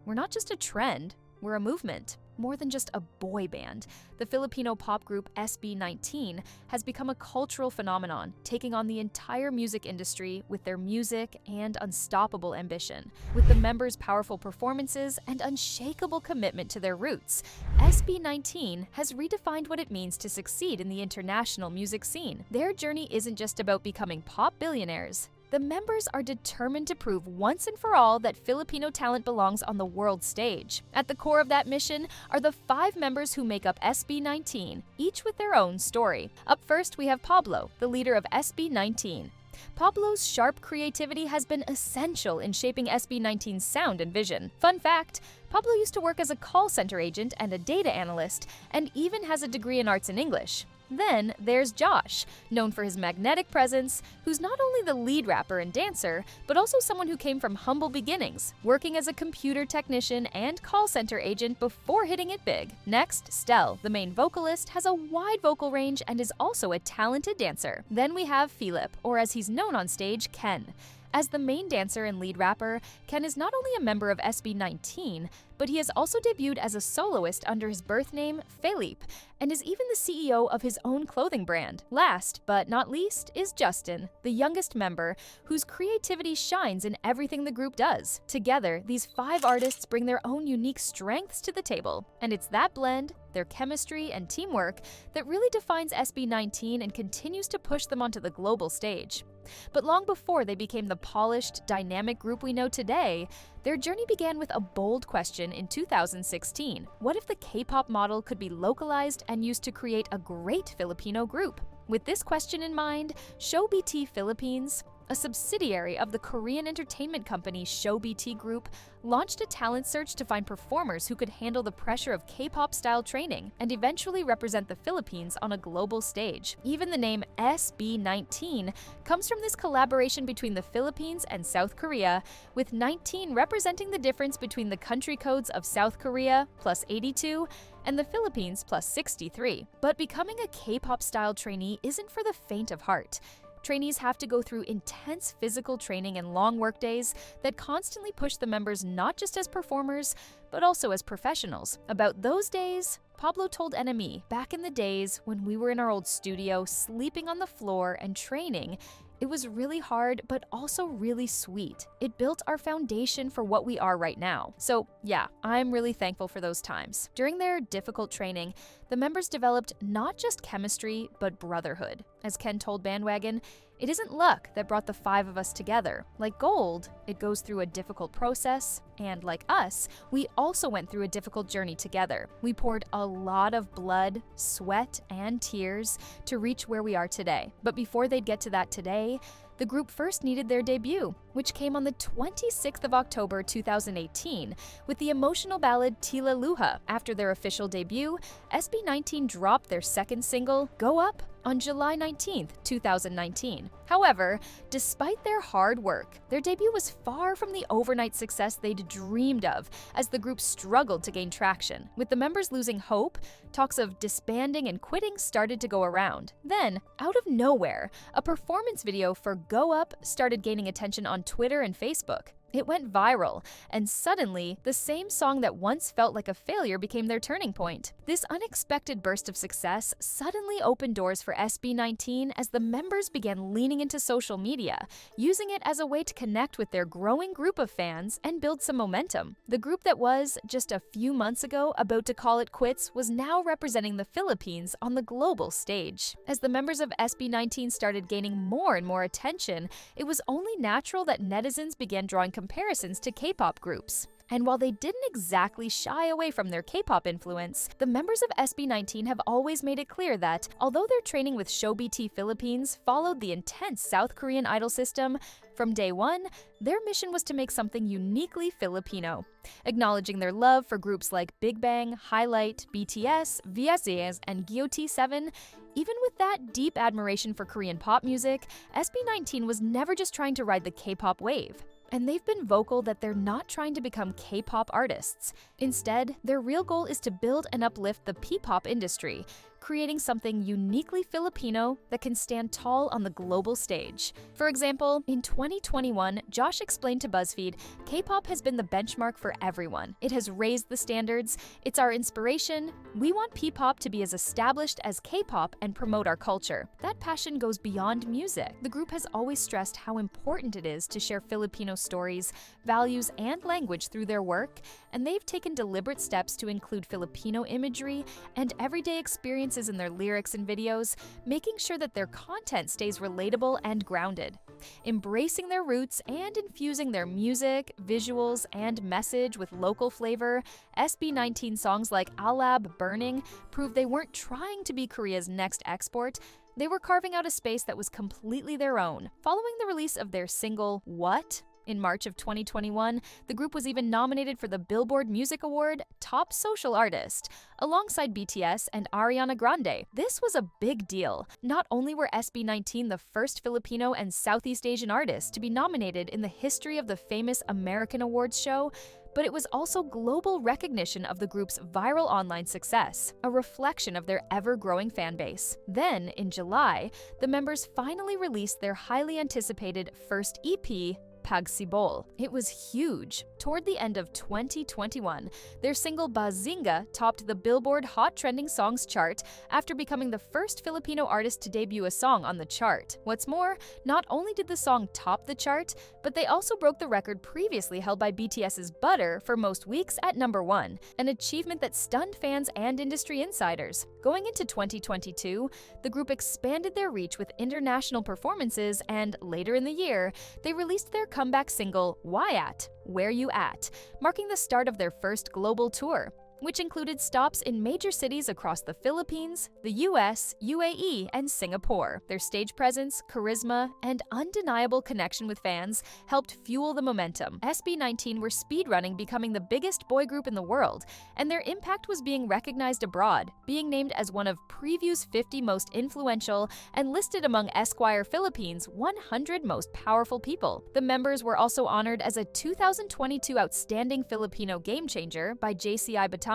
we're not just a trend, we're a movement. More than just a boy band, the Filipino pop group SB19 has become a cultural phenomenon, taking on the entire music industry with their music and unstoppable ambition. With the members' powerful performances and unshakable commitment to their roots, SB19 has redefined what it means to succeed in the international music scene. Their journey isn't just about becoming pop billionaires. The members are determined to prove once and for all that Filipino talent belongs on the world stage. At the core of that mission are the 5 members who make up SB19, each with their own story. Up first, we have Pablo, the leader of SB19. Pablo's sharp creativity has been essential in shaping SB19's sound and vision. Fun fact, Pablo used to work as a call center agent and a data analyst, and even has a degree in arts and English. Then there's Josh, known for his magnetic presence, who's not only the lead rapper and dancer, but also someone who came from humble beginnings, working as a computer technician and call center agent before hitting it big. Next, Stell, the main vocalist, has a wide vocal range and is also a talented dancer. Then we have Felip, or as he's known on stage, Ken. As the main dancer and lead rapper, Ken is not only a member of SB19, but he has also debuted as a soloist under his birth name, Felip, and is even the CEO of his own clothing brand. Last but not least is Justin, the youngest member, whose creativity shines in everything the group does. Together, these 5 artists bring their own unique strengths to the table, and it's that blend, their chemistry and teamwork, that really defines SB19 and continues to push them onto the global stage. But long before they became the polished, dynamic group we know today, their journey began with a bold question in 2016. What if the K-pop model could be localized and used to create a great Filipino group? With this question in mind, ShowBT Philippines, a subsidiary of the Korean entertainment company ShowBT Group, launched a talent search to find performers who could handle the pressure of K-pop style training and eventually represent the Philippines on a global stage. Even the name SB19 comes from this collaboration between the Philippines and South Korea, with 19 representing the difference between the country codes of South Korea plus 82 and the Philippines plus 63. But becoming a K-pop style trainee isn't for the faint of heart. Trainees have to go through intense physical training and long workdays that constantly push the members not just as performers, but also as professionals. About those days, Pablo told NME, back in the days when we were in our old studio, sleeping on the floor and training, it was really hard, but also really sweet. It built our foundation for what we are right now. So yeah, I'm really thankful for those times. During their difficult training, the members developed not just chemistry, but brotherhood. As Ken told Bandwagon, it isn't luck that brought the 5 of us together. Like gold, it goes through a difficult process, and like us, we also went through a difficult journey together. We poured a lot of blood, sweat, and tears to reach where we are today. But before they'd get to that today, the group first needed their debut, which came on the 26th of October 2018 with the emotional ballad Tila Luha. After their official debut, SB19 dropped their second single, Go Up, on July 19th, 2019. However, despite their hard work, their debut was far from the overnight success they'd dreamed of as the group struggled to gain traction. With the members losing hope, talks of disbanding and quitting started to go around. Then, out of nowhere, a performance video for Go Up started gaining attention on Twitter and Facebook. It went viral, and suddenly, the same song that once felt like a failure became their turning point. This unexpected burst of success suddenly opened doors for SB19 as the members began leaning into social media, using it as a way to connect with their growing group of fans and build some momentum. The group that was, just a few months ago, about to call it quits was now representing the Philippines on the global stage. As the members of SB19 started gaining more and more attention, it was only natural that netizens began drawing comparisons to K-pop groups. And while they didn't exactly shy away from their K-pop influence, the members of SB19 have always made it clear that, although their training with ShowBT Philippines followed the intense South Korean idol system, from day one, their mission was to make something uniquely Filipino. Acknowledging their love for groups like Big Bang, Highlight, BTS, VSAs, and GOT7, even with that deep admiration for Korean pop music, SB19 was never just trying to ride the K-pop wave. And they've been vocal that they're not trying to become K-pop artists. Instead, their real goal is to build and uplift the P-pop industry, creating something uniquely Filipino that can stand tall on the global stage. For example, in 2021, Josh explained to BuzzFeed, "K-pop has been the benchmark for everyone. It has raised the standards. It's our inspiration. We want P-pop to be as established as K-pop and promote our culture." That passion goes beyond music. The group has always stressed how important it is to share Filipino stories, values, and language through their work, and they've taken deliberate steps to include Filipino imagery and everyday experiences in their lyrics and videos, making sure that their content stays relatable and grounded. Embracing their roots and infusing their music, visuals, and message with local flavor, SB19 songs like Alab Burning prove they weren't trying to be Korea's next export. They were carving out a space that was completely their own. Following the release of their single, What? In March of 2021, the group was even nominated for the Billboard Music Award Top Social Artist, alongside BTS and Ariana Grande. This was a big deal. Not only were SB19 the first Filipino and Southeast Asian artists to be nominated in the history of the famous American Awards show, but it was also global recognition of the group's viral online success, a reflection of their ever-growing fan base. Then, in July, the members finally released their highly anticipated first EP, Pagsibol. It was huge. Toward the end of 2021, their single Bazinga topped the Billboard Hot Trending Songs chart after becoming the first Filipino artist to debut a song on the chart. What's more, not only did the song top the chart, but they also broke the record previously held by BTS's Butter for most weeks at #1, an achievement that stunned fans and industry insiders. Going into 2022, the group expanded their reach with international performances, and later in the year, they released their comeback single, Why At? Where You At?, marking the start of their first global tour, which included stops in major cities across the Philippines, the US, UAE, and Singapore. Their stage presence, charisma, and undeniable connection with fans helped fuel the momentum. SB19 were speedrunning becoming the biggest boy group in the world, and their impact was being recognized abroad, being named as one of Preview's 50 most influential and listed among Esquire Philippines' 100 most powerful people. The members were also honored as a 2022 Outstanding Filipino Game Changer by JCI Batangas,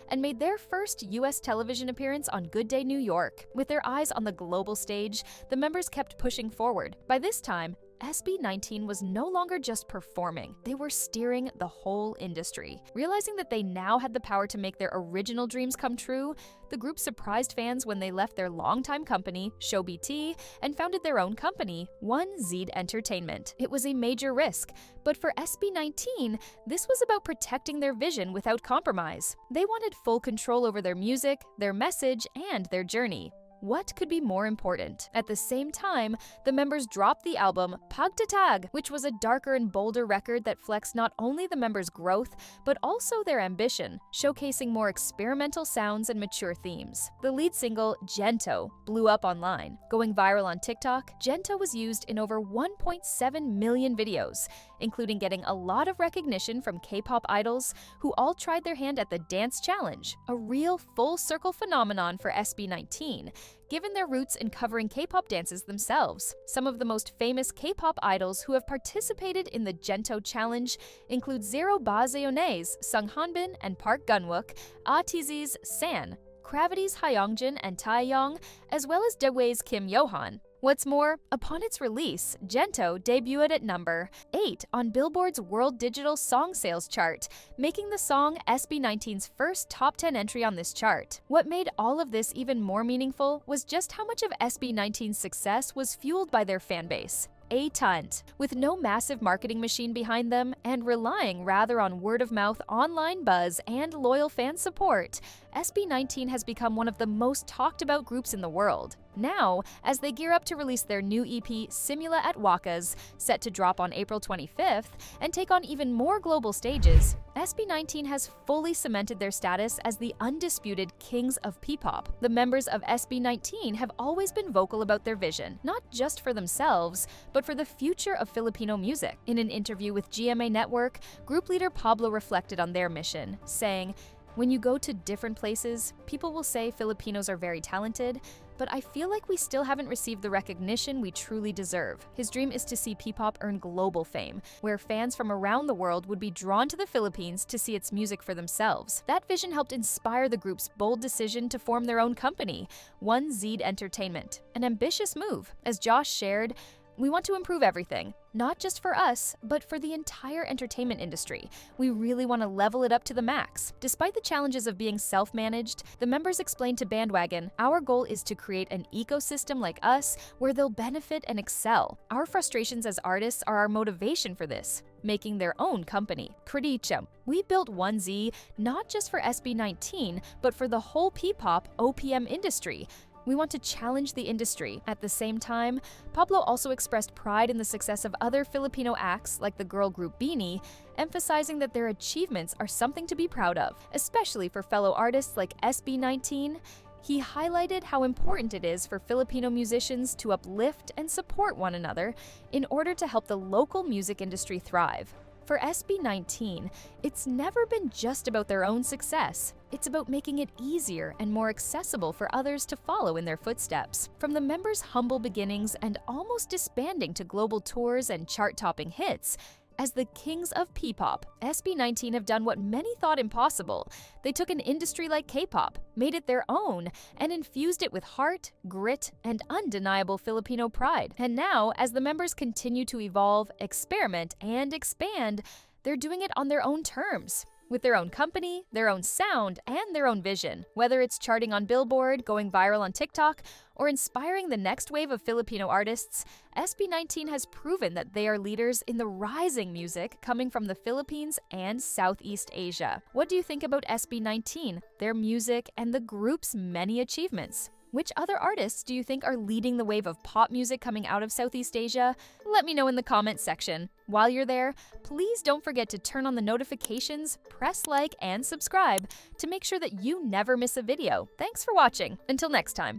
and made their first U.S. television appearance on Good Day New York. With their eyes on the global stage, the members kept pushing forward. By this time, SB19 was no longer just performing, they were steering the whole industry. Realizing that they now had the power to make their original dreams come true, the group surprised fans when they left their longtime company, ShowBT, and founded their own company, One Zed Entertainment. It was a major risk, but for SB19, this was about protecting their vision without compromise. They wanted full control over their music, their message, and their journey. What could be more important? At the same time, the members dropped the album Pagtatag, which was a darker and bolder record that flexed not only the members' growth, but also their ambition, showcasing more experimental sounds and mature themes. The lead single, GENTO, blew up online. Going viral on TikTok, GENTO was used in over 1.7 million videos, including getting a lot of recognition from K-pop idols who all tried their hand at the dance challenge, a real full-circle phenomenon for SB19, given their roots in covering K-pop dances themselves. Some of the most famous K-pop idols who have participated in the GENTO challenge include Zero Ba Seon's Sung Hanbin and Park Gunwook, ATZ's San, Gravity's Hyeongjin and Taeyong, as well as Daewoo's Kim Yohan. What's more, upon its release, GENTO debuted at number 8 on Billboard's World Digital Song Sales chart, making the song SB19's first top 10 entry on this chart. What made all of this even more meaningful was just how much of SB19's success was fueled by their fanbase. A ton. With no massive marketing machine behind them and relying rather on word-of-mouth online buzz and loyal fan support, SB19 has become one of the most talked-about groups in the world. Now, as they gear up to release their new EP, Simula at Waka's, set to drop on April 25th, and take on even more global stages, SB19 has fully cemented their status as the undisputed kings of P-pop. The members of SB19 have always been vocal about their vision, not just for themselves, but for the future of Filipino music. In an interview with GMA Network, group leader Pablo reflected on their mission, saying, "When you go to different places, people will say Filipinos are very talented, but I feel like we still haven't received the recognition we truly deserve. His dream is to see P-pop earn global fame, where fans from around the world would be drawn to the Philippines to see its music for themselves. That vision helped inspire the group's bold decision to form their own company, 1Z Entertainment. An ambitious move. As Josh shared, "We want to improve everything, not just for us, but for the entire entertainment industry. We really want to level it up to the max." Despite the challenges of being self-managed, the members explained to Bandwagon, "Our goal is to create an ecosystem like us where they'll benefit and excel. Our frustrations as artists are our motivation for this." Making their own company. Kredicham. "We built 1Z not just for SB19, but for the whole P-pop OPM industry. We want to challenge the industry." At the same time, Pablo also expressed pride in the success of other Filipino acts like the girl group Beanie, emphasizing that their achievements are something to be proud of, especially for fellow artists like SB19. He highlighted how important it is for Filipino musicians to uplift and support one another in order to help the local music industry thrive. For SB19, it's never been just about their own success. It's about making it easier and more accessible for others to follow in their footsteps. From the members' humble beginnings and almost disbanding to global tours and chart-topping hits, as the kings of P-pop, SB19 have done what many thought impossible. They took an industry like K-pop, made it their own, and infused it with heart, grit, and undeniable Filipino pride. And now, as the members continue to evolve, experiment, and expand, they're doing it on their own terms, with their own company, their own sound, and their own vision. Whether it's charting on Billboard, going viral on TikTok, or inspiring the next wave of Filipino artists, SB19 has proven that they are leaders in the rising music coming from the Philippines and Southeast Asia. What do you think about SB19, their music, and the group's many achievements? Which other artists do you think are leading the wave of pop music coming out of Southeast Asia? Let me know in the comments section. While you're there, please don't forget to turn on the notifications, press like, and subscribe to make sure that you never miss a video. Thanks for watching. Until next time.